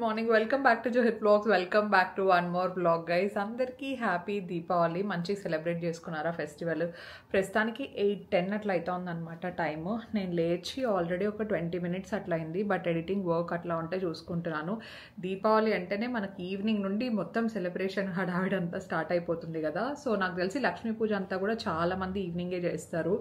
Morning welcome back to Johit vlogs. Welcome back to one more vlog guys. అందరికీ happy Deepavali. మంచిగా celebrate చేసుకున్నారా festival? ప్రస్తుతానికి 8:10 అట్లా అవుతుందన్నమాట టైము. నేను లేచి ఆల్రెడీ ఒక 20 minutes అట్లా అయింది. బట్ ఎడిటింగ్ వర్క్ అట్లా ఉంటే చూసుకుంటున్నాను. దీపావళి అంటేనే మనకి ఈవినింగ్ నుండి మొత్తం సెలబ్రేషన్ హడావిడంతా స్టార్ట్ అయిపోతుంది కదా. సో నాకు తెలిసి లక్ష్మీ పూజ అంతా కూడా చాలా మంది ఈవినింగే చేస్తారు.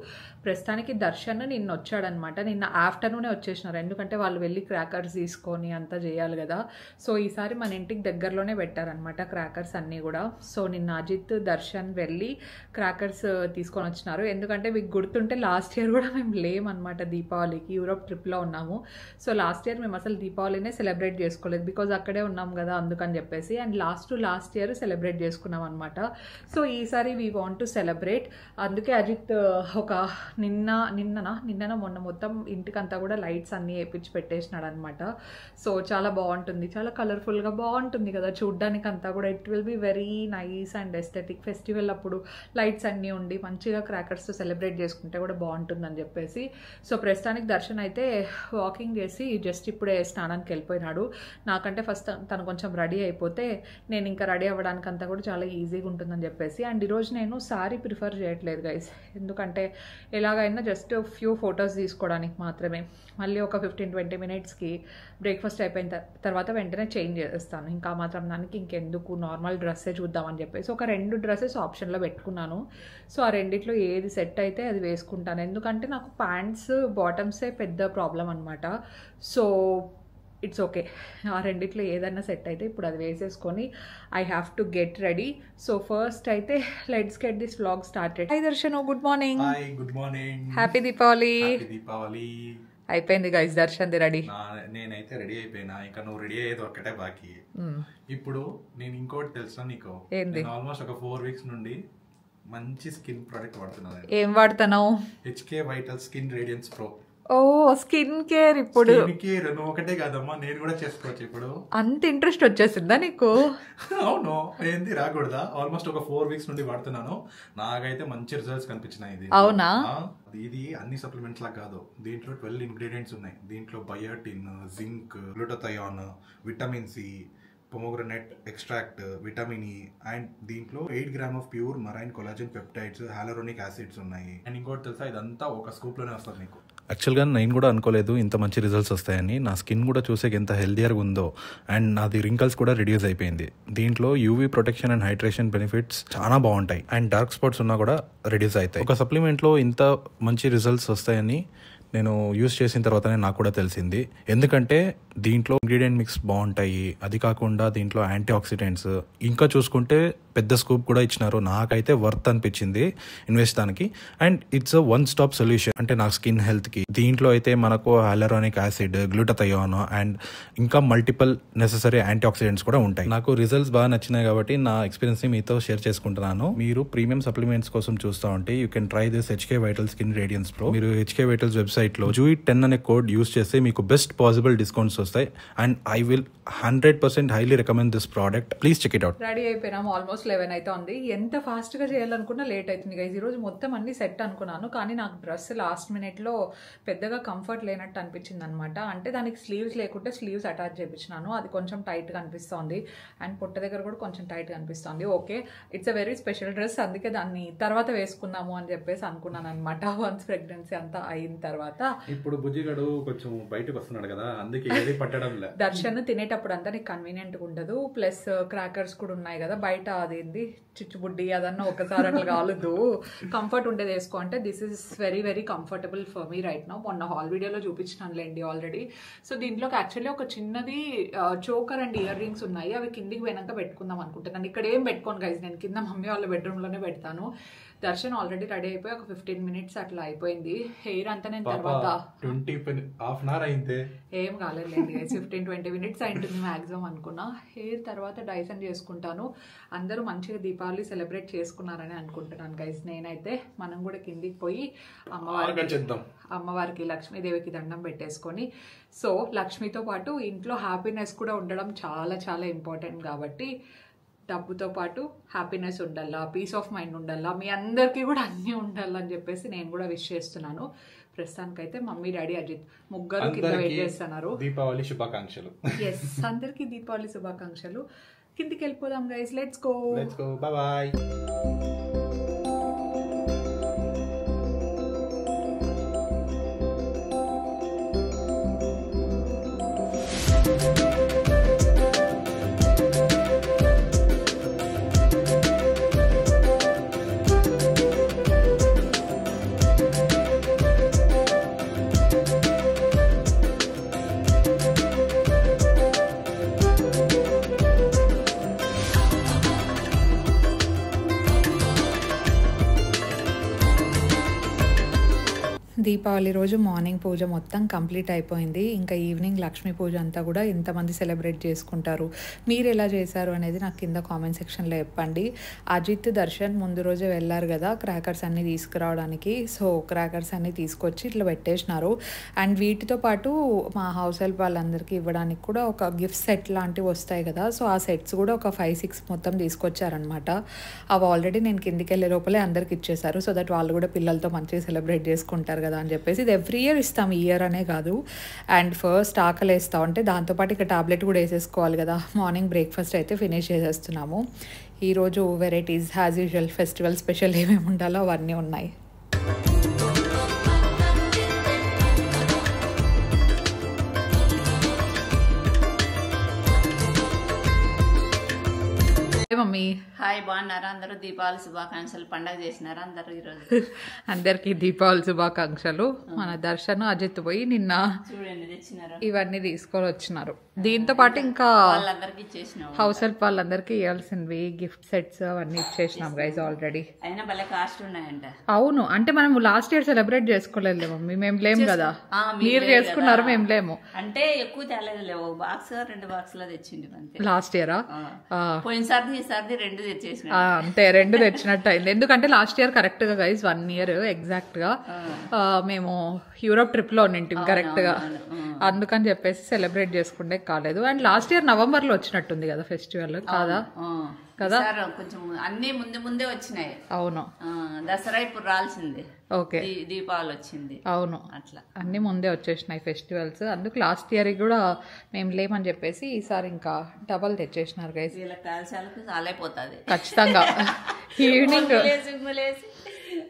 ప్రస్తుతానికి దర్శన్ నిన్న వచ్చాడనమాట. నిన్న ఆఫ్టర్నూనే వచ్చేసినారు, ఎందుకంటే వాళ్ళు వెళ్ళి క్రాకర్స్ తీసుకొని అంతా చేయాలి కదా. సో ఈసారి మన ఇంటికి దగ్గరలోనే పెట్టారనమాట క్రాకర్స్ అన్నీ కూడా. సో నిన్న అజిత్ దర్శన్ వెళ్ళి క్రాకర్స్ తీసుకొని వచ్చినారు. ఎందుకంటే మీకు గుర్తుంటే లాస్ట్ ఇయర్ కూడా మేము లేమన్నమాట దీపావళికి, యూరోప్ ట్రిప్లో ఉన్నాము. సో లాస్ట్ ఇయర్ మేము అసలు దీపావళినే సెలబ్రేట్ చేసుకోలేదు, బికాజ్ అక్కడే ఉన్నాం కదా అందుకని చెప్పేసి. అండ్ లాస్ట్ ఇయర్ సెలబ్రేట్ చేసుకున్నాం అనమాట. సో ఈసారి వీ వాంట్ టు సెలబ్రేట్. అందుకే అజిత్ ఒక నిన్న మొన్న మొత్తం ఇంటికంతా కూడా లైట్స్ అన్నీ వేపించి పెట్టేసినాడు అనమాట. సో చాలా బాగుంటుంది, చాలా కలర్ఫుల్గా బాగుంటుంది కదా చూడ్డానికి అంతా కూడా. It will be very nice and aesthetic. Festival అప్పుడు లైట్స్ అన్నీ ఉండి మంచిగా క్రాకర్స్తో సెలబ్రేట్ చేసుకుంటే కూడా బాగుంటుందని చెప్పేసి. సో ప్రస్తుతానికి దర్శన్ అయితే వాకింగ్ చేసి జస్ట్ ఇప్పుడే స్నానానికి వెళ్ళిపోయినాడు. నాకంటే ఫస్ట్ తను కొంచెం రెడీ అయిపోతే నేను ఇంకా రెడీ అవ్వడానికి అంతా కూడా చాలా ఈజీగా ఉంటుందని చెప్పేసి. అండ్ ఈరోజు నేను సారీ ప్రిఫర్ చేయట్లేదు గైస్, ఎందుకంటే ఎలాగైనా జస్ట్ ఫ్యూ ఫొటోస్ తీసుకోవడానికి మాత్రమే. మళ్ళీ ఒక 15-20 minutesకి బ్రేక్ఫాస్ట్ అయిపోయిన తర్వాత వెంటనే చేంజ్ చేస్తాను. ఇంకా మాత్రం దానికి ఇంకెందుకు, నార్మల్ డ్రెస్సే చూద్దామని చెప్పేసి ఒక 2 డ్రెస్సెస్ ఆప్షన్లో పెట్టుకున్నాను. సో ఆ రెండిట్లో ఏది సెట్ అయితే అది వేసుకుంటాను, ఎందుకంటే నాకు ప్యాంట్స్ బాటమ్సే పెద్ద ప్రాబ్లం అనమాట. సో ఇట్స్ ఓకే, ఆ రెండిట్లో ఏదైనా సెట్ అయితే ఇప్పుడు అది వేసేసుకొని I have to get ready. So first అయితే let's get this vlog started. Hi Darshan, good morning. Good morning, happy Deepavali. Deepavali అయిపోయింది గైస్ దర్శన్ది రెడీ. నేనైతే రెడీ అయిపోయినా, ఇంకా నువ్వు రెడీ అయ్యేది ఒక్కటే బాకీ. ఇప్పుడు నేను ఇంకోటి తెలుసా నీకు, ఆల్మోస్ట్ ఒక 4 weeks నుండి మంచి స్కిన్ ప్రొడక్ట్ వాడుతున్నాను. ఏం వాడుతున్నావు? HK vital skin radiance pro. Oh skin care. ఇప్పుడు నువ్వు ఒకటే కాదమ్మా, నేను కూడా చేసుకోవచ్చు ఇప్పుడు. అంత ఇంట్రెస్ట్ వచ్చేసిందా నీకు? అవును, ఏంది రాకూడదా? ఆల్మోస్ట్ ఒక 4 weeks నుండి వాడుతున్నాను. నాకైతే మంచి రిజల్ట్స్ కనిపించినాయి. ఇది అవునా? ఇది అన్ని సప్లిమెంట్స్ లా కాదు, దీంట్లో 12 ingredients ఉన్నాయి. దీంట్లో biotin, zinc, glutathione, vitamin C, pomegranate extract, vitamin E, and దీంట్లో 8 grams of pure marine collagen peptides, hyaluronic acids ఉన్నాయి. అండ్ ఇంకోటి తెలుసా, ఇదంతా ఒక స్కూప్ లోనే వస్తుంది నీకు. యాక్చువల్గా నేను కూడా అనుకోలేదు ఇంత మంచి రిజల్ట్స్ వస్తాయని. నా స్కిన్ కూడా చూసే ఎంత హెల్దియర్గా ఉందో, అండ్ నాది రింకల్స్ కూడా రిడ్యూస్ అయిపోయింది. దీంట్లో UV protection and hydration benefits చాలా బాగుంటాయి, అండ్ డార్క్ స్పాట్స్ ఉన్నా కూడా రిడ్యూస్ అవుతాయి. ఒక సప్లిమెంట్లో ఇంత మంచి రిజల్ట్స్ వస్తాయని నేను యూస్ చేసిన తర్వాతనే నాకు కూడా తెలిసింది. ఎందుకంటే దీంట్లో ఇంగ్రీడియంట్ మిక్స్ బాగుంటాయి, అది కాకుండా దీంట్లో యాంటీ ఆక్సిడెంట్స్, ఇంకా చూసుకుంటే పెద్ద స్కూప్ కూడా ఇచ్చినారు. నాకైతే వర్త్ అనిపించింది ఇన్వెస్ట్ దానికి. And it's a one stop solution అంటే నా స్కిన్ హెల్త్కి. దీంట్లో అయితే మనకు హైలరానిక్ యాసిడ్, గ్లూటాథయోన్, అండ్ ఇంకా మల్టిపుల్ నెసెసరీ యాంటీ ఆక్సిడెంట్స్ కూడా ఉంటాయి. నాకు రిజల్ట్స్ బాగా నచ్చినాయి కాబట్టి నా ఎక్స్పీరియన్స్ని మీతో షేర్ చేసుకుంటున్నాను. మీరు ప్రీమియం సప్లిమెంట్స్ కోసం చూస్తూ ఉంటే you can try this HK vital skin radiance pro. మీరు HK వైటల్స్ వెబ్సైట్లో JOHIT10 అనే కోడ్ యూస్ చేస్తే మీకు బెస్ట్ పాసిబుల్ డిస్కౌంట్స్ వస్తాయి. And I will 100% highly recommend this product. Please check it out. Ready అయిపోయినాము, ఆల్మోస్ట్ 11 అయితే ఉంది. ఎంత ఫాస్ట్గా చేయాలనుకున్నా లేట్ అవుతుంది గైస్. ఈరోజు మొత్తం అన్ని సెట్ అనుకున్నాను, కానీ నాకు డ్రెస్ లాస్ట్ మినిట్లో పెద్దగా కంఫర్ట్ లేనట్టు అనిపించింది అనమాట. అంటే దానికి స్లీవ్స్ లేకుంటే స్లీవ్స్ అటాచ్ చేయించినాను, అది కొంచెం టైట్గా అనిపిస్తుంది. అండ్ పొట్ట దగ్గర కూడా కొంచెం టైట్గా అనిపిస్తుంది. Okay, it's a very special dress, అందుకే దాన్ని తర్వాత వేసుకుందాము అని చెప్పేసి అనుకున్నాను అనమాట. వన్స్ ప్రెగ్నెన్సీ అంతా అయిన తర్వాత. ఇప్పుడు బుజ్జిగాడు కొంచెం బయటకు వస్తున్నాడు కదా, అందుకే ఏది పట్టడం లేదు. దర్శన్ తినేటప్పుడు అంతా నీకు కన్వీనియంట్గా ఉండదు, ప్లస్ క్రాకర్స్ కూడా ఉన్నాయి కదా బయట, అదేంది చిచ్చుబుడ్డి అదన్నా ఒకసారి అట్లా కాలదు. కంఫర్ట్ ఉండేది వేసుకో అంటే this is very very comfortable for me right now. మొన్న హాల్ వీడియోలో చూపించినానులేండి ఆల్రెడీ. సో దీంట్లోకి యాక్చువల్లీ ఒక చిన్నది చోకర్ అండ్ ఇయర్ రింగ్స్ ఉన్నాయి, అవి కిందికి పోయినాక పెట్టుకుందాం అనుకుంటున్నాను. ఇక్కడ ఏం పెట్టుకోను గైస్, నేను కింద మమ్మీ వాళ్ళ బెడ్రూమ్లోనే పెడతాను. దర్శన్ ఆల్రెడీ రెడీ అయిపోయి ఒక 15 minutes అట్లా అయిపోయింది. హెయిర్ అంతా నేను తర్వాత 20-half an hour అయింది, ఏం కాలేదులేండి 15-20 minutes అయింటుంది మ్యాక్సిమం అనుకున్నా. హెయిర్ తర్వాత డైసన్ చేసుకుంటాను. అందరూ మంచిగా దీపావళి సెలబ్రేట్ చేసుకున్నారని అనుకుంటున్నాను గైస్. నేనైతే మనం కూడా కిందికి పోయి అమ్మవారికి లక్ష్మీదేవికి దండం పెట్టేసుకొని, సో లక్ష్మితో పాటు ఇంట్లో హ్యాపీనెస్ కూడా ఉండడం చాలా చాలా ఇంపార్టెంట్ కాబట్టి డబ్బుతో పాటు హ్యాపీనెస్ ఉండాలా, పీస్ ఆఫ్ మైండ్ ఉండాలా, మీ అందరికీ కూడా అన్నీ ఉండాలని చెప్పేసి నేను కూడా విష్ చేస్తున్నాను. ప్రస్తుతానికైతే మమ్మీ డాడీ అజిత్ ముగ్గురు కింద వెయిట్ చేస్తున్నారు. దీపావళి శుభాకాంక్షలు. ఎస్, అందరికి దీపావళి శుభాకాంక్షలు. కిందికి వెళ్ళిపోదాం guys, let's go. Bye bye. Deepavali రోజు మార్నింగ్ పూజ మొత్తం కంప్లీట్ అయిపోయింది. ఇంకా ఈవినింగ్ లక్ష్మీ పూజ అంతా కూడా ఇంతమంది సెలబ్రేట్ చేసుకుంటారు. మీరు ఎలా చేశారు అనేది నాకు కింద కామెంట్ సెక్షన్లో చెప్పండి. అజిత్ దర్శన్ ముందు రోజే వెళ్ళారు కదా క్రాకర్స్ అన్నీ తీసుకురావడానికి. సో క్రాకర్స్ అన్నీ తీసుకొచ్చి ఇట్లా పెట్టేసినారు. అండ్ వీటితో పాటు మా హౌస్ హెల్ప్ వాళ్ళందరికీ ఇవ్వడానికి కూడా ఒక గిఫ్ట్ సెట్ లాంటివి వస్తాయి కదా, సో ఆ సెట్స్ కూడా ఒక 5-6 మొత్తం తీసుకొచ్చారనమాట. అవి ఆల్రెడీ నేను కిందికి వెళ్ళే లోపలే అందరికి ఇచ్చేసారు, సో దట్ వాళ్ళు కూడా పిల్లలతో మంచిగా సెలబ్రేట్ చేసుకుంటారు కదా అని చెప్పేసి. ఇది ఎవ్రీ ఇయర్ ఇస్తాం, ఈ ఇయర్ అనే కాదు. అండ్ ఫస్ట్ ఆకలి వేస్తాం అంటే దాంతోపాటు ఇక టాబ్లెట్ కూడా వేసేసుకోవాలి కదా. మార్నింగ్ బ్రేక్ఫాస్ట్ అయితే ఫినిష్ చేసేస్తున్నాము. ఈరోజు varieties as usual festival special ఏమేమి ఉండాలో అవన్నీ ఉన్నాయి. మమ్మీ హాయ్, బాగున్నారా అందరూ? దీపావళి శుభాకాంక్షలు. పండగ చేసినారా అందరూ ఈరోజు? అందరికి దీపావళి శుభాకాంక్షలు. మన దర్శన్ అజిత్ పోయి నిన్న చూడండి తెచ్చినారు, ఇవన్నీ తీసుకొని వచ్చినారు. దీంతో పాటు ఇంకా వాళ్ళందరికి ఇచ్చేసినాం. హౌస్ హెల్ప్ వాళ్ళందరికీ ఇవ్వాల్సినవి గిఫ్ట్ సెట్స్ అవన్నీ ఇచ్చేసినాం గైస్ ఆల్రెడీ. అయినా భలే కాస్ట్ ఉన్నాయంట. అవును, అంటే మనం లాస్ట్ ఇయర్ సెలబ్రేట్ చేసుకోలేదు మమ్మీ, మేము లేము కదా. మీరు చేసుకున్నారు, మేము లేము. అంటే ఎక్కువ తేలేదు, ఒక బాక్స్ 2 బాక్సులో తెచ్చింది అంతే. లాస్ట్ ఇయరా? పోయినసారి ఈసారి 2 తెచ్చేసిన అంతే, 2 తెచ్చినట్టు అయింది. ఎందుకంటే లాస్ట్ ఇయర్ కరెక్ట్ గా గైస్ 1 ఇయర్ ఎగ్జాక్ట్ గా మేము యూరోప్ ట్రిప్ లో ఉన్నింటిం కరెక్ట్ గా, అందుకని చెప్పేసి సెలబ్రేట్ చేసుకుంటే కాలేదు. అండ్ లాస్ట్ ఇయర్ నవంబర్ లో వచ్చినట్టుంది కదా ఫెస్టివల్ కాదా? కదా, కొంచెం అన్ని ముందే వచ్చినాయి. అవును, దసరా ఇప్పుడు రాల్సింది, ఓకే, దీపావళి వచ్చింది. అవును, అట్లా అన్ని ముందే వచ్చేసినాయి ఫెస్టివల్స్. అందుకు లాస్ట్ ఇయర్ కూడా మేము లేమని చెప్పేసి ఈసారి ఇంకా డబల్ తెచ్చేసినారు గైస్. వీళ్ళ కాల్చాలకు చాలైపోతుంది ఖచ్చితంగా. ఈవినింగ్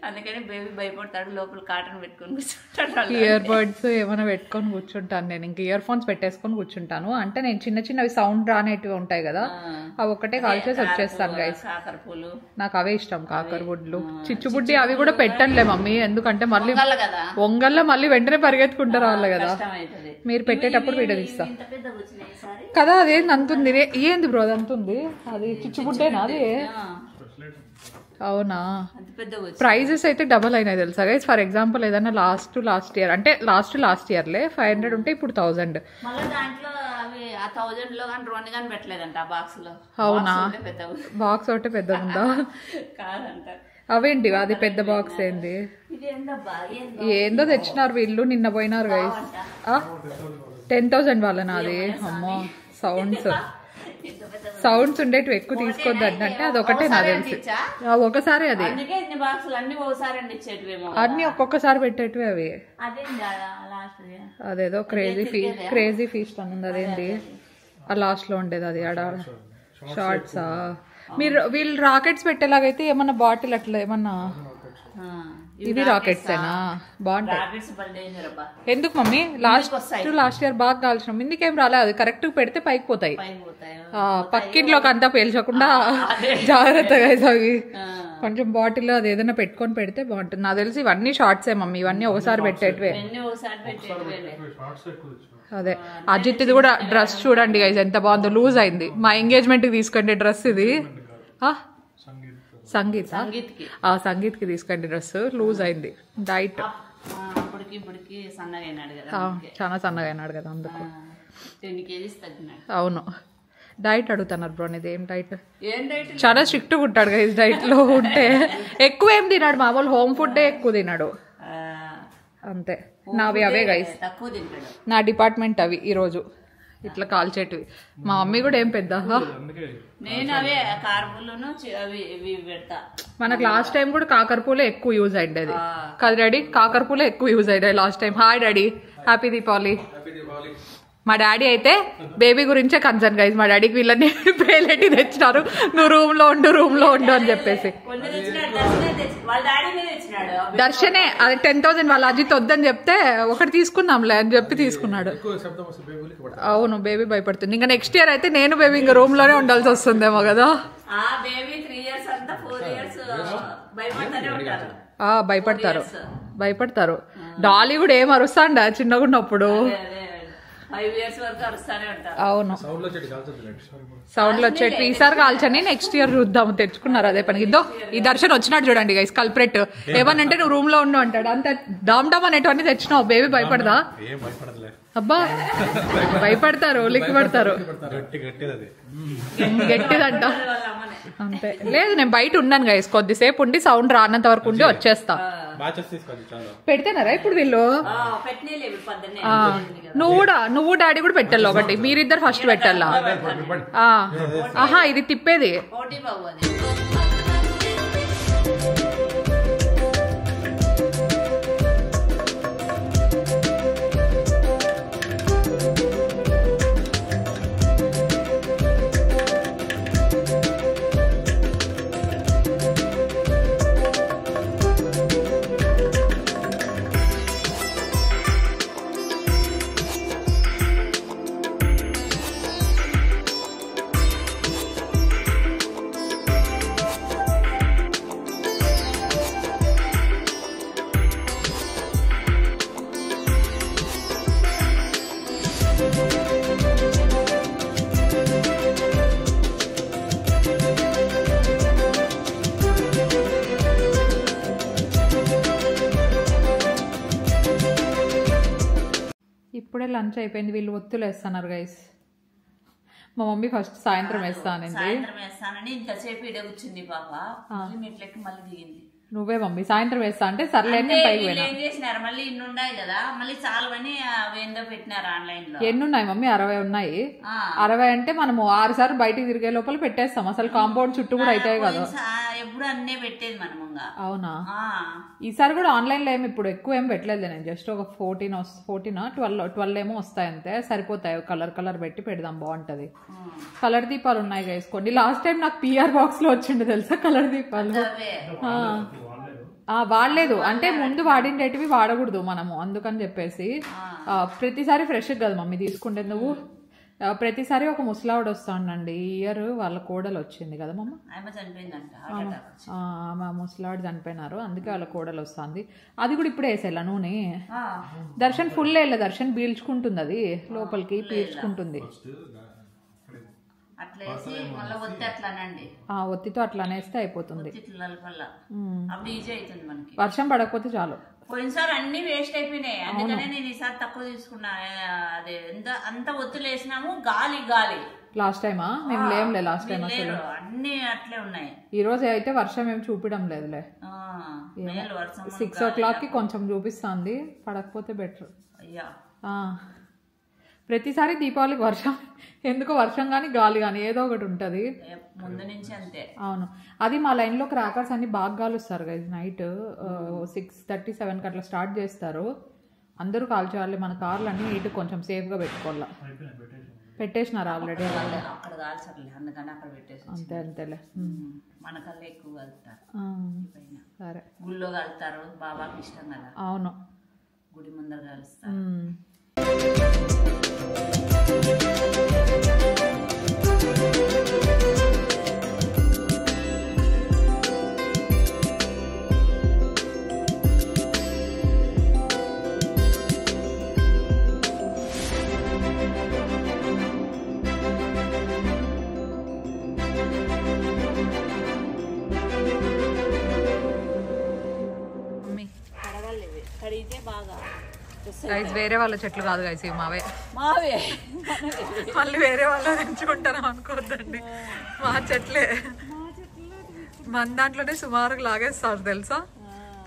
అందుకని బేబీ భయపడతాడు, లోపల కాటన్ పెట్టుకొని కూర్చుంటాడు. ఇయర్ బడ్స్ ఏమైనా పెట్టుకొని కూర్చుంటాను నేను, ఇంకా ఇయర్ ఫోన్స్ పెట్టేసుకొని కూర్చుంటాను. అంటే నేను చిన్నవి సౌండ్ రానేటివి ఉంటాయి కదా, అవి ఒక్కటే కాల్ చేసి వచ్చేస్తాను గైస్. కాకర పూలు నాకు అవే ఇష్టం, కాకర బుడ్లు, చిచ్చుబుడ్డి అవి కూడా పెట్టనులే మమ్మీ, ఎందుకంటే మళ్ళీ వంగల్లో మళ్ళీ వెంటనే పరిగెత్తుకుంటారు వాళ్ళు కదా. మీరు పెట్టేటప్పుడు వీడియో తీస్తా కదా. అదేంది అంతుంది, ఏంది బ్రో అది అంతుంది, అది చిచ్చుబుడ్డేనా అది? అవునా, ప్రైజెస్ అయితే డబల్ అయినాయి తెలుసా గైస్. ఫర్ ఎగ్జాంపుల్ ఏదైనా లాస్ట్ ఇయర్ అంటే లాస్ట్ ఇయర్లే 500 ఉంటే ఇప్పుడు 1000. అవునా, బాక్స్ ఒకటే పెద్దగా ఉందా? అవేంటి అది పెద్ద బాక్స్ ఏంది? ఏందో తెచ్చినారు వీళ్ళు, నిన్న పోయినారు గైస్. 10,000 వాళ్ళనా అది? అమ్మో, సౌండ్స్ ఉండేటివి ఎక్కువ తీసుకోవద్దు అంటే అదొకటే నాకు తెలిసి. ఒకసారి అది అన్ని ఒక్కొక్కసారి పెట్టేటివి అవి. అదేదో క్రేజీ ఫీస్ట్ అని ఉంది, అదేంటి ఆ లాస్ట్ లో ఉండేది అది ఆడ షార్ట్సా? వీళ్ళు రాకెట్స్ పెట్టేలాగైతే ఏమన్నా బాటిల్ అట్లా ఏమన్నా, ఇవి రాకెట్స్ ఏనా? బాగుంటాయి. ఎందుకు మమ్మీ లాస్ట్ ఇయర్ బాగా కాల్చినాం, ఇందుకేం రాలే. అది కరెక్ట్ పెడితే పైకి పోతాయి, పక్కింట్లోకి అంతా పేల్చకుండా జాగ్రత్తగా. అవి కొంచెం బాటిల్ అది ఏదైనా పెట్టుకొని పెడితే బాగుంటుంది. నాకు తెలిసి ఇవన్నీ షార్ట్సే మమ్మీ, ఇవన్నీ ఒకసారి పెట్టేటివే. అదే అజిత్ది కూడా డ్రెస్ చూడండి గైస్ ఎంత బాగుందో, లూజ్ అయింది. మా ఎంగేజ్మెంట్ కి తీసుకోండి డ్రెస్ ఇది. సంగీత్కి తీసుకోండి డ్రెస్, లూజ్ అయింది. డైట్ చాలా సన్నగా అయినాడు కదా అందుకు. అవును, డైట్ అడుగుతున్నారు బ్రో, ఇది ఏం డైట్? చాలా స్ట్రిక్ట్గా ఉంటాడు కదా డైట్ లో ఉంటే. ఎక్కువ ఏం తినాడు, మామూలు హోమ్ ఫుడ్ ఎక్కువ తినాడు అంతే. నావి అవే గైస్, నా డిపార్ట్మెంట్ అవి. ఈరోజు ఇట్లా కాల్చేటివి. మా మమ్మీ కూడా ఏం పెద్ద నేను అవే కార్పులను అవి ఇవి పెడతా. మనకు లాస్ట్ టైం కూడా కాకరపూలే ఎక్కువ యూజ్ అయ్యేది కదా డాడీ, కాకరపూలే ఎక్కువ యూజ్ అయ్యాయి last time. Hi daddy, happy Deepavali. మా డాడీ అయితే బేబీ గురించే కన్సర్న్ గైస్. మా డాడీకి వీళ్ళని పేలెట్టి తెచ్చినారు, నువ్వు రూమ్ లో ఉండు అని చెప్పేసి. దర్శనే అది 10,000 వాళ్ళ అజిత్ వద్దని చెప్తే ఒకటి తీసుకున్నాంలే అని చెప్పి తీసుకున్నాడు. అవును, బేబీ భయపడుతుంది. ఇంకా నెక్స్ట్ ఇయర్ అయితే నేను బేబీ ఇంకా రూమ్ లోనే ఉండాల్సి వస్తుందేమో కదా. భయపడతారు. డాలీ కూడా ఏం అరుస్తాండ చిన్నగా ఉన్నప్పుడు. అవును, సౌండ్ లో వచ్చేటి ఈసారి కాల్చని నెక్స్ట్ ఇయర్ చూద్దాము. తెచ్చుకున్నారు అదే పని. ఇద్దో ఈ దర్శనం వచ్చినాడు చూడండి గైస్, కల్ప్రెట్. ఏమనంటే నువ్వు రూమ్ లో ఉండు అంటాడు. అంత డామ్ డామ్ అనేటువంటి తెచ్చినావు. బేబీ భయపడదా? అబ్బా భయపడతారు, లిక్కి పడతారు. గట్టిదంట అంతే. లేదు నేను బయట ఉన్నాను గైస్, కొద్దిసేపు ఉండి సౌండ్ రానంత వరకు ఉండి వచ్చేస్తా. పెడితేనారా ఇప్పుడు వీళ్ళు? నువ్వు డాడీ కూడా పెట్టాలి ఒకటి, మీరిద్దరు ఫస్ట్ పెట్టాలా? ఆహా, ఇది తిప్పేది. ఇప్పుడే లంచ్ అయిపోయింది. వీళ్ళు ఒత్తులు వేస్తున్నారు గైస్. మా మమ్మీ ఫస్ట్ సాయంత్రం వేస్తానండి. ఇంతసేపు ఇడే కూర్చుంది పాప, మెట్లెక్కి మళ్ళీ దిగింది. నువ్వే మమ్మీ సాయంత్రం వేస్తా అంటే సర్లే పైకి పోయినా. ఏం చేసినారు మళ్ళీ ఇన్ని ఉన్నాయి కదా, మళ్ళీ చాలా అని ఏందో పెట్టినారు ఆన్లైన్ లో. ఎన్ని ఉన్నాయి మమ్మీ? 60 ఉన్నాయి. 60 అంటే మనము 6 సార్లు బయటికి తిరిగే లోపల పెట్టేస్తాం. అసలు కాంపౌండ్ చుట్టూ కూడా అవుతాయి కదా. ఎప్పుడు అన్నే పెట్టేది మనము. అవునా? ఈసారి కూడా ఆన్లైన్ లో ఏమి ఇప్పుడు ఎక్కువ ఏం పెట్టలేదు నేను. జస్ట్ ఒక 12 ఏమో వస్తాయి అంతే, సరిపోతాయి. కలర్ పెట్టి పెడదాం, బాగుంటది. కలర్ దీపాలు ఉన్నాయి గైస్ కొన్ని. లాస్ట్ టైం నాకు PR బాక్స్ లో వచ్చిండే తెలుసా కలర్ దీపాలు. వాడలేదు అంటే ముందు వాడిండేటివి వాడకూడదు మనము, అందుకని చెప్పేసి. ప్రతిసారి ఫ్రెష్ కదా మమ్మీ తీసుకుంటే. నువ్వు ప్రతిసారి ఒక ముసలావిడ వస్తాండండి. ఈ ఇయర్ వాళ్ళ కోడలు వచ్చింది కదా మమ్మ. మా ముసలావిడ చనిపోయినారు, అందుకే వాళ్ళ కోడలు వస్తుంది. అది కూడా ఇప్పుడే వేసేలా నూనె. దర్శన్ ఫుల్ వేయలే, దర్శన్ పీల్చుకుంటుంది, అది లోపలికి పీల్చుకుంటుంది. ఒత్తితో అట్లా అనేస్తే అయిపోతుంది. వర్షం పడకపోతే చాలు. పోయినసారి అన్ని వేస్ట్ అయిపోయినాయి, అందుకనే నేను ఈసారి తక్కువ తీసుకున్నా. అదే అంత ఒత్తులు వేసినాము, గాలి లాస్ట్ టైమా? మేము లేవులే లాస్ట్ టైం, అసలు అన్ని అట్లే ఉన్నాయి. ఈ రోజు అయితే వర్షం ఏం చూపించడం లేదులే. 6 o'clock కి కొంచెం చూపిస్తుంది, పడకపోతే బెటర్. ప్రతిసారి దీపావళికి వర్షం, ఎందుకో వర్షం కానీ గాలి కానీ ఏదో ఒకటి ఉంటది ముందు నుంచి అంతే. అవును, అది మా లైన్ లో క్రాకర్స్ అన్ని బాగా గాలుస్తారు గైస్. నైట్ 6:30, 7 అట్లా స్టార్ట్ చేస్తారు. అందరూ కాల్చేయాలి. మన కార్లు అన్ని నీట్ కొంచెం సేఫ్ గా పెట్టుకోవాలా. పెట్టేసినారు ఆల్రెడీ. అక్కడ కాల్చర్లే, అందుకని అక్కడ పెట్టేసి అంతేలే. మన కల్లా ఎక్కువ కలుగుతారు. సరే, గుళ్ళో కలుగుతారు, బాబాకి ఇష్టం కదా. అవును, గుడి ముందర కలుస్తారు. కడిగితే బాగా గైస్ వేరే వాళ్ళ చెట్లు కాదు గైస్, ఇవి మావే. మళ్ళీ వేరే వాళ్ళు తెంచుకుంటాను అనుకోవద్దండి, మా చెట్లే. మన దాంట్లోనే సుమారుగా లాగేస్తారు తెలుసా.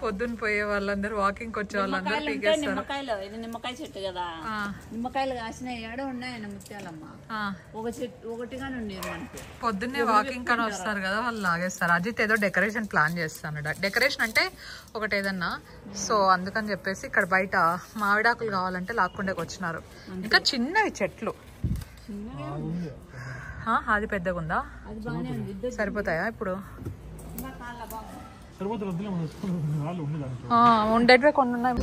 పొద్దున్న పోయే వాళ్ళందరూ వాకింగ్ వచ్చే వాళ్ళందరూ పీకేస్తారు. నిమ్మకాయలు, ఇది నిమ్మకాయ చెట్టు కదా, నిమ్మకాయలు కాసిన ఏడో ఉన్నాయన్న ముత్యాలమ్మ. ఒక చెట్టు ఒకటిగానే ఉండేది మనకి. పొద్దున్నే వాకింగ్ కానీ వస్తారు కదా, వాళ్ళు లాగేస్తారు. అజిత్ ఏదో డెకరేషన్ ప్లాన్ చేస్తాను. డెకరేషన్ అంటే ఒకటి ఏదన్నా, సో అందుకని చెప్పేసి ఇక్కడ బయట మామిడాకులు కావాలంటే లాక్కుండేకి వచ్చినారు. ఇంకా చిన్నవి చెట్లు, అది పెద్దగా ఉందా? సరిపోతాయా ఇప్పుడు? ఉండేటివే కొన్ని ఉన్నాయి.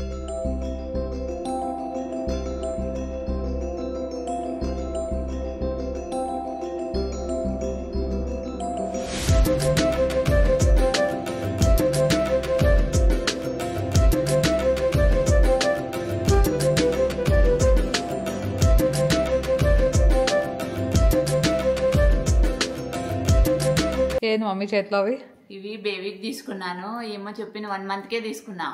ఏంది మమ్మీ చేతిలో అవి? ఇవి బేబీకి తీసుకున్నాను. ఏమో చెప్పిన 1 monthకే తీసుకున్నా.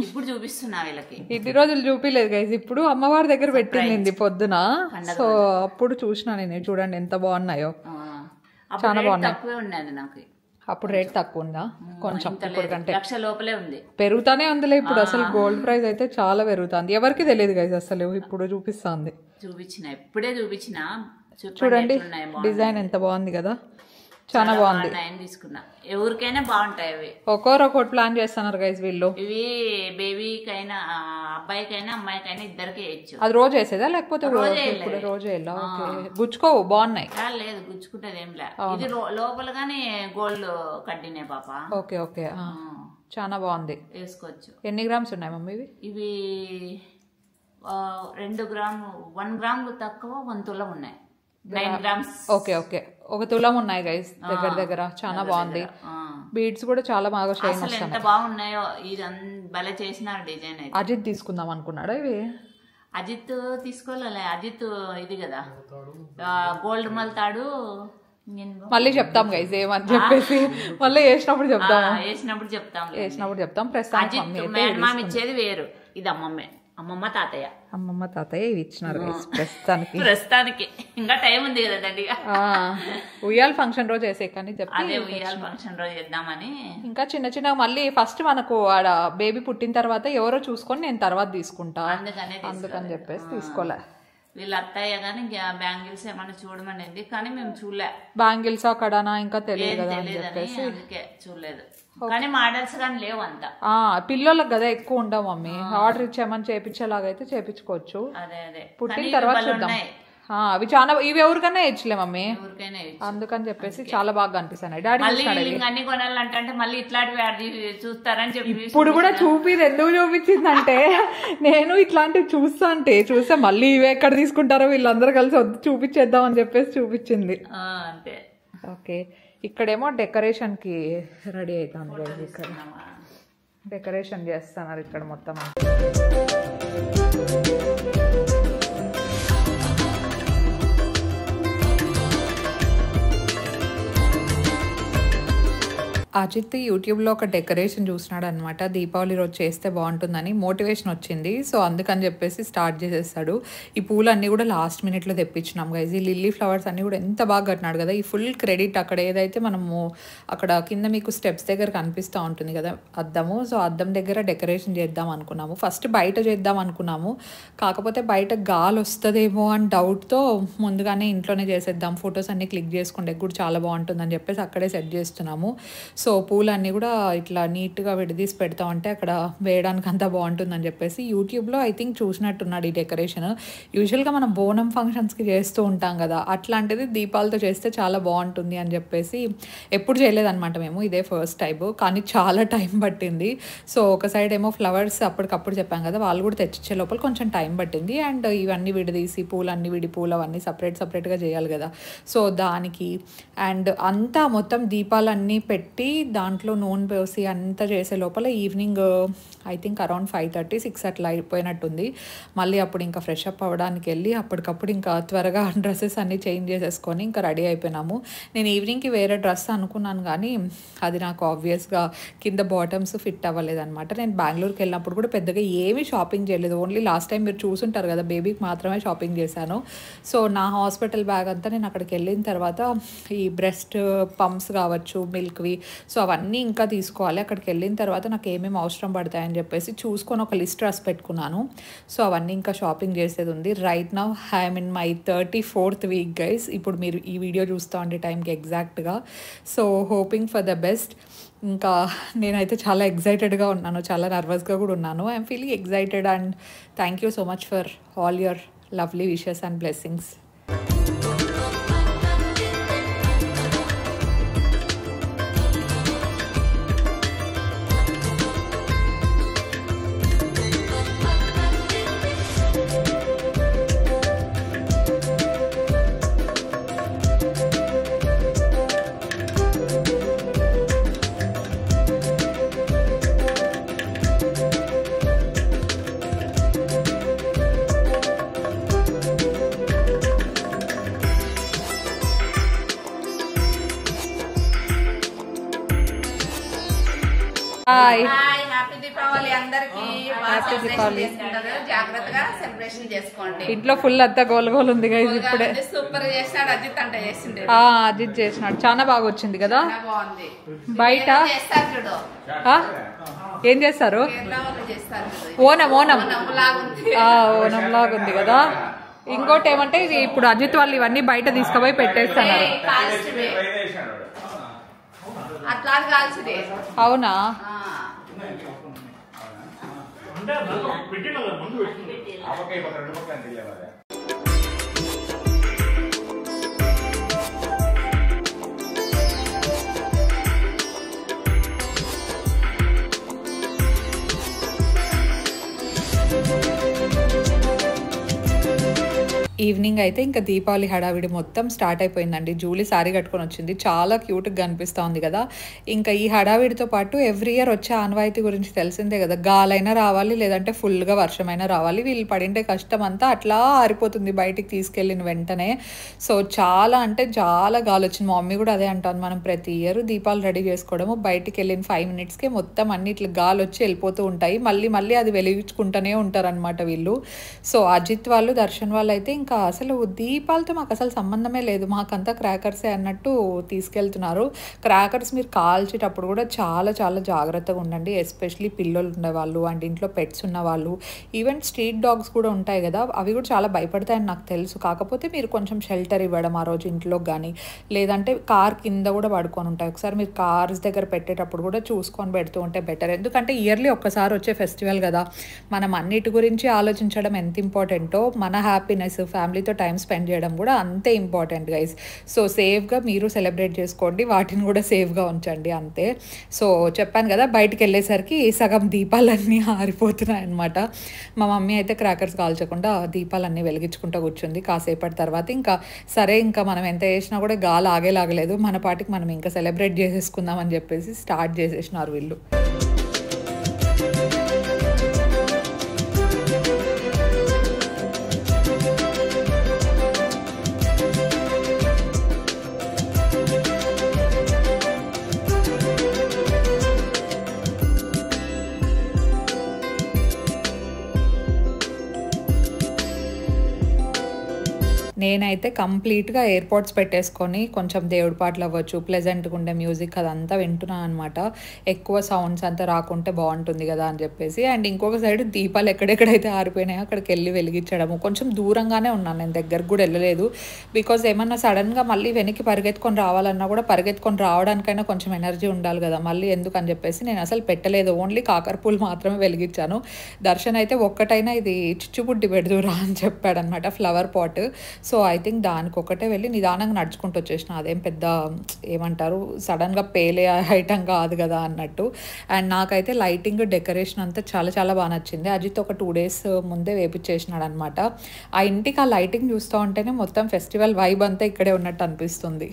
ఇప్పుడు చూపిస్తున్నా వీళ్ళకి. ఇన్ని రోజులు చూపిలేదు గైస్. ఇప్పుడు అమ్మవారి దగ్గర పెట్టింది పొద్దున, సో అప్పుడు చూసినా నేను. చూడండి ఎంత బాగున్నాయో, చాలా బాగున్నాయి. తక్కువే ఉన్నది నాకు. అప్పుడు రేట్ తక్కువ ఉందా? కొంచెం ఇప్పుడు కంటే 1,00,000 లోపలే ఉంది. పెరుగుతానే ఉందిలే ఇప్పుడు. అసలు గోల్డ్ ప్రైస్ అయితే చాలా పెరుగుతుంది. ఎవరికి తెలియదు గైస్ అసలు. ఇప్పుడు చూపిస్తుంది. చూపించిన, ఇప్పుడే చూపించిన. చూడండి డిజైన్ ఎంత బాగుంది కదా, చాలా బాగుంది. తీసుకున్నా. ఎవరికైనా బాగుంటాయి అవి. ఒక్కొక్కటి ప్లాన్ చేస్తున్నారు గైస్ వీళ్ళు. ఇవి బేబీకైనా, అబ్బాయికైనా అమ్మాయికైనా ఇద్దరికి వేయచ్చు. అది రోజు వేసేదా లేకపోతే రోజు వేయాలా? గుచ్చుకోవు, బాగున్నాయి. లేదు గుచ్చుకుంటది ఏం లే. ఇది లోపల గానీ గోల్డ్ కట్టినే పాప. ఓకే ఓకే, చాలా బాగుంది. వేసుకోవచ్చు. ఎన్ని గ్రామ్స్ ఉన్నాయి మమ్మీ ఇవి? ఇవి 2 గ్రాము, 1 గ్రాములు తక్కువ 1 తులం ఉన్నాయి. 9 గ్రామ్స్. ఓకే ఓకే, 1 తులం ఉన్నాయి గైస్ దగ్గర దగ్గర. చాలా బాగుంది. బీడ్స్ కూడా చాలా బాగా షైన్ వస్తాయి. ఎంత బాగున్నాయో. ఇది భలే చేసినారు డిజైన్ అయితే. అజిత్ తీసుకుందాం అనుకున్నాడా ఇవి? అజిత్ తీసుకోలే. అజిత్ ఇది కదా గోల్డ్ మల్తాడు. మళ్ళీ చెప్తాం గైస్ ఏమని చెప్పేసి, మళ్ళీ వేసినప్పుడు చెప్తాం. వేసినప్పుడు చెప్తాం. ప్రస్తుతానికి మేనమామ ఇచ్చేది వేరు. ఇది అమ్మమ్మ తాతయ్య ఇవి ఇచ్చినారు ప్రస్తుతానికి. ఇంకా టైం ఉంది కదా దండిగా. ఉయ్యాల ఫంక్షన్ రోజు వేసే కానీ అదే ఉయ్యాల ఫంక్షన్ రోజు చేద్దామని. ఇంకా చిన్న చిన్న మళ్ళీ ఫస్ట్ మనకు ఆడ బేబీ పుట్టిన తర్వాత ఎవరో చూసుకొని నేను తర్వాత తీసుకుంటా, అందుకని చెప్పేసి తీసుకోలే. వీళ్ళ అత్తయ్య గానీ బ్యాంగిల్స్ ఏమన్నా చూడమనేది కానీ మేము చూడలే. బ్యాంగిల్స్ అక్కడనా ఇంకా తెలియదు కదా అని చెప్పేసి అందుకే చూడలేదు. కానీ మోడల్స్ కానీ లేవు అంతా. పిల్లలకు కదా ఎక్కువ ఉండవు మమ్మీ. ఆర్డర్ ఇచ్చామని చేపించేలాగైతే చేపించుకోవచ్చు. అదే పుట్టిన తర్వాత చూద్దాం. అవి చాలా, ఇవి ఎవరికైనా వేయచ్చులే మమ్మీ, అందుకని చెప్పేసి చాలా బాగా అనిపిస్తున్నాయి. డాడీ అన్ని కొనాలంటే మళ్ళీ ఇట్లాంటివి చూస్తారని చెప్పి ఇప్పుడు కూడా ఎందుకు చూపించిందంటే, నేను ఇట్లాంటివి చూస్తే మళ్ళీ ఇవి ఎక్కడ తీసుకుంటారో వీళ్ళందరూ కలిసి చూపించేద్దాం అని చెప్పేసి చూపించింది. అంతే. ఓకే, ఇక్కడేమో డెకరేషన్ కి రెడీ అవుతాను. ఇక్కడ డెకరేషన్ చేస్తున్నారు ఇక్కడ మొత్తం. అజిత్ యూట్యూబ్లో ఒక డెకరేషన్ చూసినాడు అనమాట. దీపావళి రోజు చేస్తే బాగుంటుందని మోటివేషన్ వచ్చింది, సో అందుకని చెప్పేసి స్టార్ట్ చేసేస్తాడు. ఈ పూలన్నీ కూడా లాస్ట్ మినిట్లో తెప్పించినాం గైజ్. ఈ లిల్లీ ఫ్లవర్స్ అన్నీ కూడా ఎంత బాగా కట్టినాడు కదా. ఈ ఫుల్ క్రెడిట్ అక్కడ ఏదైతే మనము అక్కడ కింద మీకు స్టెప్స్ దగ్గర కనిపిస్తూ ఉంటుంది కదా అద్దము, సో అద్దం దగ్గర డెకరేషన్ చేద్దాం అనుకున్నాము. ఫస్ట్ బయట చేద్దాం అనుకున్నాము, కాకపోతే బయట గాలి వస్తుందేమో అని డౌట్తో ముందుగానే ఇంట్లోనే చేసేద్దాం, ఫొటోస్ అన్నీ క్లిక్ చేసుకుంటే కూడా చాలా బాగుంటుందని చెప్పేసి అక్కడే సెట్ చేస్తున్నాము. సో పూలన్నీ కూడా ఇట్లా నీట్గా విడదీసి పెడతా ఉంటే అక్కడ వేయడానికి అంతా బాగుంటుందని చెప్పేసి యూట్యూబ్లో ఐ థింక్ చూసినట్టున్నాడు ఈ డెకరేషన్. యూజువల్గా మనం బోనం ఫంక్షన్స్కి చేస్తూ ఉంటాం కదా, అట్లాంటిది దీపాలతో చేస్తే చాలా బాగుంటుంది అని చెప్పేసి ఎప్పుడు చేయలేదన్నమాట మేము, ఇదే ఫస్ట్ టైం. కానీ చాలా టైం పట్టింది. సో ఒక సైడ్ ఏమో ఫ్లవర్స్ అప్పటికప్పుడు చెప్పాం కదా, వాళ్ళు కూడా తెచ్చిచ్చే లోపల కొంచెం టైం పట్టింది. అండ్ ఇవన్నీ విడదీసి పూలన్నీ విడి పూలు అవన్నీ సపరేట్గా చేయాలి కదా, సో దానికి అండ్ అంతా మొత్తం దీపాలన్నీ పెట్టి దాంట్లో నూనె పోసి అంతా చేసే లోపల ఈవినింగ్ ఐ థింక్ అరౌండ్ 5:30-6 అట్లా అయిపోయినట్టుంది. మళ్ళీ అప్పుడు ఇంకా ఫ్రెష్ అప్ అవ్వడానికి వెళ్ళి అప్పటికప్పుడు ఇంకా త్వరగా డ్రెస్సెస్ అన్నీ చేంజ్ చేసేసుకొని ఇంకా రెడీ అయిపోయినాము. నేను ఈవినింగ్కి వేరే డ్రెస్ అనుకున్నాను కానీ అది నాకు ఆబ్వియస్గా కింద బాటమ్స్ ఫిట్ అవ్వలేదన్నమాట. నేను బెంగళూరుకి వెళ్ళినప్పుడు కూడా పెద్దగా ఏమీ షాపింగ్ చేయలేదు, ఓన్లీ లాస్ట్ టైం మీరు చూసుంటారు కదా బేబీకి మాత్రమే షాపింగ్ చేశాను. సో నా హాస్పిటల్ బ్యాగ్ అంతా నేను అక్కడికి వెళ్ళిన తర్వాత ఈ బ్రెస్ట్ పంప్స్ కావచ్చు, మిల్క్వి, సో అవన్నీ ఇంకా తీసుకోవాలి. అక్కడికి వెళ్ళిన తర్వాత నాకు ఏమేమి అవసరం పడతాయని చెప్పేసి చూసుకొని ఒక లిస్ట్ రాసి పెట్టుకున్నాను. సో అవన్నీ ఇంకా షాపింగ్ చేసేది ఉంది. Right now I'm in my 34th week guys. ఇప్పుడు మీరు ఈ వీడియో చూస్తూ ఉండే టైంకి ఎగ్జాక్ట్గా. So hoping for the best. ఇంకా నేనైతే చాలా ఎగ్జైటెడ్గా ఉన్నాను, చాలా నర్వస్గా కూడా ఉన్నాను. I'm feeling excited and thank you so much for all your lovely wishes and blessings. Happy Deepavali అందరికి. హ్యాపీ దీపావళి. జాగ్రత్తగా సెలబ్రేషన్ చేసుకోండి. ఇంట్లో ఫుల్ అంతా గోల్ ఉంది గైస్. ఇప్పుడే సూపర్ చేసినాడు అజిత్, అంటే చేసిండే అజిత్ చేసినాడు, చాలా బాగా వచ్చింది కదా. బాగుంది. బయట చేస్తారు చూడు, ఏం చేస్తారు? ఓనం ఓనం ఓనం లాగా ఉంది కదా. ఇంకోటి ఏమంటే ఇప్పుడు అజిత్ వాళ్ళు ఇవన్నీ బయట తీసుకుపోయి పెట్టేస్తున్నారు. అట్లా కాల్సిందే. అవునా? ఈవినింగ్ అయితే ఇంకా దీపావళి హడావిడి మొత్తం స్టార్ట్ అయిపోయిందండి. జూలీ సారీ కట్టుకొని వచ్చింది, చాలా క్యూట్గా కనిపిస్తూ ఉంది కదా. ఇంకా ఈ హడావిడితో పాటు ఎవ్రీ ఇయర్ వచ్చే ఆనవాయితీ గురించి తెలిసిందే కదా, గాలైనా రావాలి లేదంటే ఫుల్గా వర్షమైనా రావాలి. వీళ్ళు పడిండే కష్టం అంతా అట్లా ఆరిపోతుంది బయటికి తీసుకెళ్ళిన వెంటనే. సో చాలా అంటే చాలా గాలి వచ్చింది. మా మమ్మీ కూడా అదే అంటుంది, మనం ప్రతి ఇయర్ దీపాలు రెడీ చేసుకోవడము బయటికి వెళ్ళిన 5 minutesకే మొత్తం అన్ని ఇట్లా గాలి వచ్చి వెళ్ళిపోతూ ఉంటాయి, మళ్ళీ మళ్ళీ అది వెలిగించుకుంటూనే ఉంటారనమాట వీళ్ళు. సో అజిత్ వాళ్ళు దర్శన్ వాళ్ళు అయితే ఇంకా అసలు దీపాలతో మాకు అసలు సంబంధమే లేదు, మాకంతా క్రాకర్సే అన్నట్టు తీసుకెళ్తున్నారు. క్రాకర్స్ మీరు కాల్చేటప్పుడు కూడా చాలా చాలా జాగ్రత్తగా ఉండండి, ఎస్పెషలీ పిల్లలు ఉండేవాళ్ళు అండ్ ఇంట్లో పెట్స్ ఉన్నవాళ్ళు, ఈవెన్ స్ట్రీట్ డాగ్స్ కూడా ఉంటాయి కదా, అవి కూడా చాలా భయపడతాయని నాకు తెలుసు. కాకపోతే మీరు కొంచెం షెల్టర్ ఇవ్వడం ఆ రోజు ఇంట్లో కానీ, లేదంటే కార్ కింద కూడా పడుకొని ఉంటాయి. ఒకసారి మీరు కార్స్ దగ్గర పెట్టేటప్పుడు కూడా చూసుకొని పెడుతూ ఉంటే బెటర్. ఎందుకంటే ఇయర్లీ ఒక్కసారి వచ్చే ఫెస్టివల్ కదా, మనం అన్నిటి గురించి ఆలోచించడం ఎంత ఇంపార్టెంటో మన హ్యాపీనెస్ ఫ్యామిలీతో టైం స్పెండ్ చేయడం కూడా అంతే ఇంపార్టెంట్ గైస్. సో సేఫ్గా మీరు సెలబ్రేట్ చేసుకోండి, వాటిని కూడా సేఫ్గా ఉంచండి అంతే. సో చెప్పాను కదా, బయటికి వెళ్ళేసరికి సగం దీపాలన్నీ ఆరిపోతున్నాయి అనమాట. మా మమ్మీ అయితే క్రాకర్స్ కాల్చకుండా దీపాలన్నీ వెలిగించుకుంటూ కూర్చుంది. కాసేపటి తర్వాత ఇంకా సరే, ఇంకా మనం ఎంత చేసినా కూడా గాలి ఆగేలాగలేదు, మన పాటికి మనం ఇంకా సెలబ్రేట్ చేసేసుకుందాం అని చెప్పేసి స్టార్ట్ చేసేసినారు వీళ్ళు. నేనైతే కంప్లీట్గా ఎయిర్పోర్ట్స్ పెట్టేసుకొని కొంచెం దేవుడి పాటలు అవ్వచ్చు, ప్లెజెంట్గా ఉండే మ్యూజిక్ అదంతా వింటున్నాను అనమాట. ఎక్కువ సౌండ్స్ అంతా రాకుంటే బాగుంటుంది కదా అని చెప్పేసి. అండ్ ఇంకొక సైడ్ దీపాలు ఎక్కడెక్కడైతే ఆరిపోయినాయో అక్కడికి వెళ్ళి వెలిగించడము. కొంచెం దూరంగానే ఉన్నాను, నేను దగ్గరకు కూడా వెళ్ళలేదు. బికాజ్ ఏమన్నా సడన్గా మళ్ళీ వెనక్కి పరిగెత్తుకొని రావాలన్నా కూడా పరిగెత్తుకొని రావడానికైనా కొంచెం ఎనర్జీ ఉండాలి కదా, మళ్ళీ ఎందుకు అని చెప్పేసి నేను అసలు పెట్టలేదు, ఓన్లీ కాకరపూలు మాత్రమే వెలిగించాను. దర్శన్ అయితే ఒక్కటైనా ఇది చిచ్చుబుడ్డి పెడుతురా అని చెప్పాడనమాట, flower pot. So I think దానికి ఒకటే వెళ్ళి నిదానంగా నడుచుకుంటూ వచ్చేసిన, అదేం పెద్ద ఏమంటారు సడన్గా పేలే ఐటమ్ కాదు కదా అన్నట్టు. అండ్ నాకైతే లైటింగ్ డెకరేషన్ అంతా చాలా చాలా బాగా నచ్చింది. అజిత్ ఒక 2 days ముందే వేపించేసినాడు అనమాట. ఆ ఇంటికి ఆ లైటింగ్ చూస్తూ ఉంటేనే మొత్తం ఫెస్టివల్ వైబ్ అంతా ఇక్కడే ఉన్నట్టు అనిపిస్తుంది.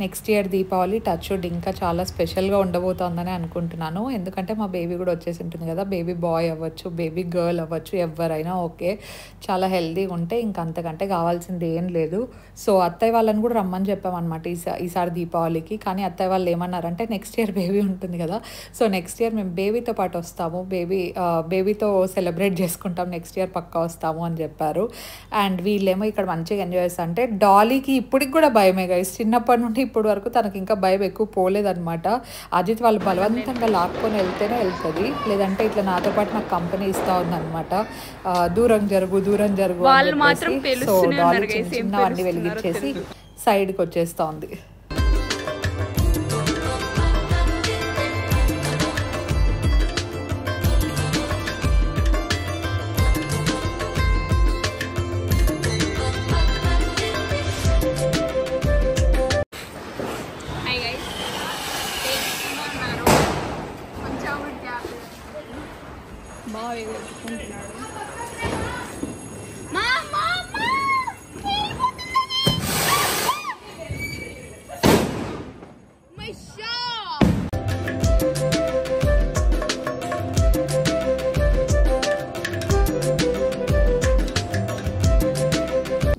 Next year Deepavali touch wood ఇంకా చాలా స్పెషల్గా ఉండబోతోందని అనుకుంటున్నాను. ఎందుకంటే మా బేబీ కూడా వచ్చేసి ఉంటుంది కదా, బేబీ బాయ్ అవ్వచ్చు, బేబీ గర్ల్ అవ్వచ్చు, ఎవరైనా ఓకే, చాలా హెల్తీగా ఉంటే ఇంకా అంతకంటే కావాల్సింది ఏం లేదు. సో అత్తయ్య వాళ్ళని కూడా రమ్మని చెప్పామన్నమాట ఈసారి దీపావళికి. కానీ అత్తయ్య వాళ్ళు ఏమన్నారంటే నెక్స్ట్ ఇయర్ బేబీ ఉంటుంది కదా, సో నెక్స్ట్ ఇయర్ మేము బేబీతో పాటు వస్తాము, బేబీతో సెలబ్రేట్ చేసుకుంటాం, నెక్స్ట్ ఇయర్ పక్కా వస్తాము అని చెప్పారు. అండ్ వీళ్ళేమో ఇక్కడ మంచిగా ఎంజాయ్ చేస్తా అంటే డాలీకి ఇప్పటికి కూడా భయమే గైస్. చిన్నప్పటి నుండి ఇప్పటి వరకు తనకి ఇంకా భయం ఎక్కువ పోలేదన్నమాట. అజిత్ వాళ్ళు బలవంతంగా లాక్కొని వెళ్తేనే వెళ్తుంది, లేదంటే ఇట్లా నాతో పాటు నాకు కంపెనీ ఇస్తూ ఉందన్నమాట. దూరం జరుగు అని చెప్పేసి. సో డాలీ చిన్నవన్నీ వెలిగించేసి సైడ్కి వచ్చేస్తూ ఉంది.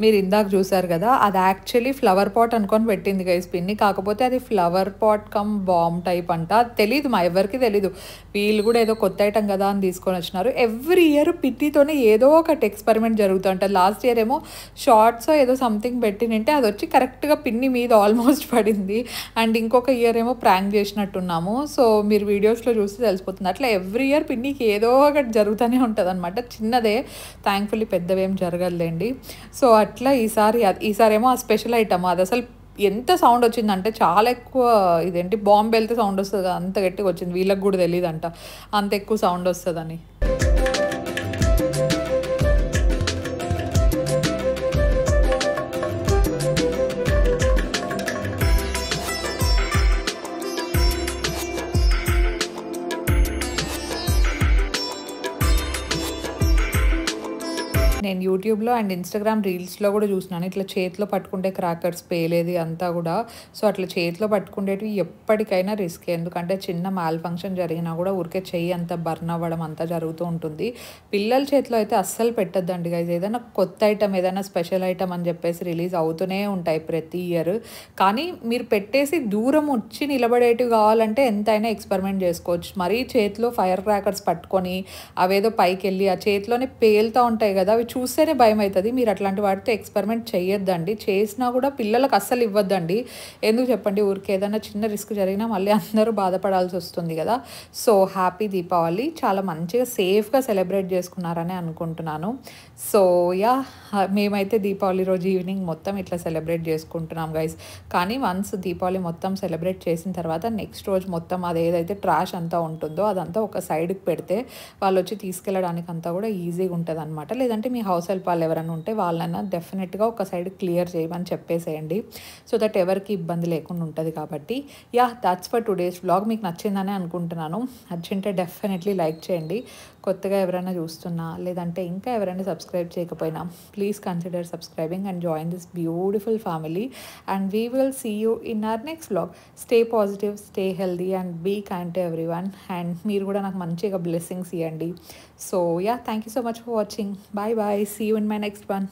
మీరు ఇందాక చూసారు కదా, అది యాక్చువల్లీ ఫ్లవర్ పాట్ అనుకొని పెట్టింది గైస్ పిన్ని. కాకపోతే అది flower pot cum bomb type అంట. అది తెలీదు, మా ఎవరికి తెలీదు. వీళ్ళు కూడా ఏదో కొత్త ఐటమ్ కదా అని తీసుకొని వచ్చినారు. ఎవ్రీ ఇయర్ పిట్టితోనే ఏదో ఒకటి ఎక్స్పెరిమెంట్ జరుగుతుంటుంది. లాస్ట్ ఇయర్ ఏమో షార్ట్స్ ఏదో సంథింగ్ పెట్టినంటే అది వచ్చి కరెక్ట్గా పిన్ని మీద ఆల్మోస్ట్ పడింది. అండ్ ఇంకొక ఇయర్ ఏమో ప్రాంక్ చేసినట్టున్నాము. సో మీరు వీడియోస్లో చూస్తే తెలిసిపోతుంది. అట్లా ఎవ్రీ ఇయర్ పిన్నికి ఏదో ఒకటి జరుగుతూనే ఉంటుంది అనమాట. చిన్నదే, థ్యాంక్ఫుల్లీ పెద్దవేం జరగదులేండి. సో అట్లా ఈసారి ఏమో ఆ స్పెషల్ ఐటమ్ అది అసలు ఎంత సౌండ్ వచ్చిందంటే చాలా ఎక్కువ, ఇదేంటి బాంబు వెళ్తే సౌండ్ వస్తుంది కదా, అంత గట్టిగా వచ్చింది. వీళ్ళకి కూడా తెలియదంట అంత ఎక్కువ సౌండ్ వస్తుందని. నేను యూట్యూబ్లో అండ్ ఇన్స్టాగ్రామ్ రీల్స్లో కూడా చూసినాను, ఇట్లా చేతిలో పట్టుకుంటే క్రాకర్స్ పేలేది అంతా కూడా. సో అట్లా చేతిలో పట్టుకునేటివి ఎప్పటికైనా రిస్క్, ఎందుకంటే చిన్న మాల్ ఫంక్షన్ జరిగినా కూడా ఊరికే చెయ్యి అంతా బర్న్ అవ్వడం అంతా జరుగుతూ ఉంటుంది. పిల్లల చేతిలో అయితే అస్సలు పెట్టద్దండి గైజ్. ఏదైనా కొత్త ఐటమ్, ఏదైనా స్పెషల్ ఐటమ్ అని చెప్పేసి రిలీజ్ అవుతూనే ఉంటాయి ప్రతి ఇయర్. కానీ మీరు పెట్టేసి దూరం వచ్చి నిలబడేటివి కావాలంటే ఎంతైనా ఎక్స్పెరిమెంట్ చేసుకోవచ్చు. మరీ చేతిలో ఫైర్ క్రాకర్స్ పట్టుకొని అవేదో పైకి వెళ్ళి ఆ చేతిలోనే పేలుతూ ఉంటాయి కదా, అవి చూస్తేనే భయం అవుతుంది. మీరు అట్లాంటి వాటితో ఎక్స్పెరిమెంట్ చేయొద్దండి. చేసినా కూడా పిల్లలకు అస్సలు ఇవ్వద్దండి. ఎందుకు చెప్పండి, ఊరికి ఏదైనా చిన్న రిస్క్ జరిగినా మళ్ళీ అందరూ బాధపడాల్సి వస్తుంది కదా. సో హ్యాపీ దీపావళి, చాలా మంచిగా సేఫ్గా సెలబ్రేట్ చేసుకున్నారని అనుకుంటున్నాను. సో యా, మేమైతే దీపావళి రోజు ఈవినింగ్ మొత్తం ఇట్లా సెలబ్రేట్ చేసుకుంటున్నాం గైస్. కానీ వన్స్ దీపావళి మొత్తం సెలబ్రేట్ చేసిన తర్వాత నెక్స్ట్ రోజు మొత్తం అది ఏదైతే ట్రాష్ అంతా ఉంటుందో అదంతా ఒక సైడ్కి పెడితే వాళ్ళు వచ్చి తీసుకెళ్ళడానికి అంతా కూడా ఈజీగా ఉంటుంది అనమాట. లేదంటే మీ హౌస్ హెల్ప్ వాళ్ళు ఎవరైనా ఉంటే వాళ్ళైనా డెఫినెట్గా ఒక సైడ్ క్లియర్ చేయమని చెప్పేసేయండి, సో దట్ ఎవరికి ఇబ్బంది లేకుండా ఉంటుంది. కాబట్టి yeah, that's for today's vlog. మీకు నచ్చిందని అనుకుంటున్నాను. నచ్చింటే డెఫినెట్లీ లైక్ చేయండి. కొత్తగా ఎవరైనా చూస్తున్నా లేదంటే ఇంకా ఎవరైనా సబ్స్క్రైబ్ చేయకపోయినా please consider subscribing and join this beautiful family. And we will see you in our next vlog. Stay positive, stay healthy and be kind to everyone. And మీరు కూడా నాకు మంచిగా బ్లెస్సింగ్స్ ఇవ్వండి. So yeah, thank you so much for watching. Bye bye. See you in my next one.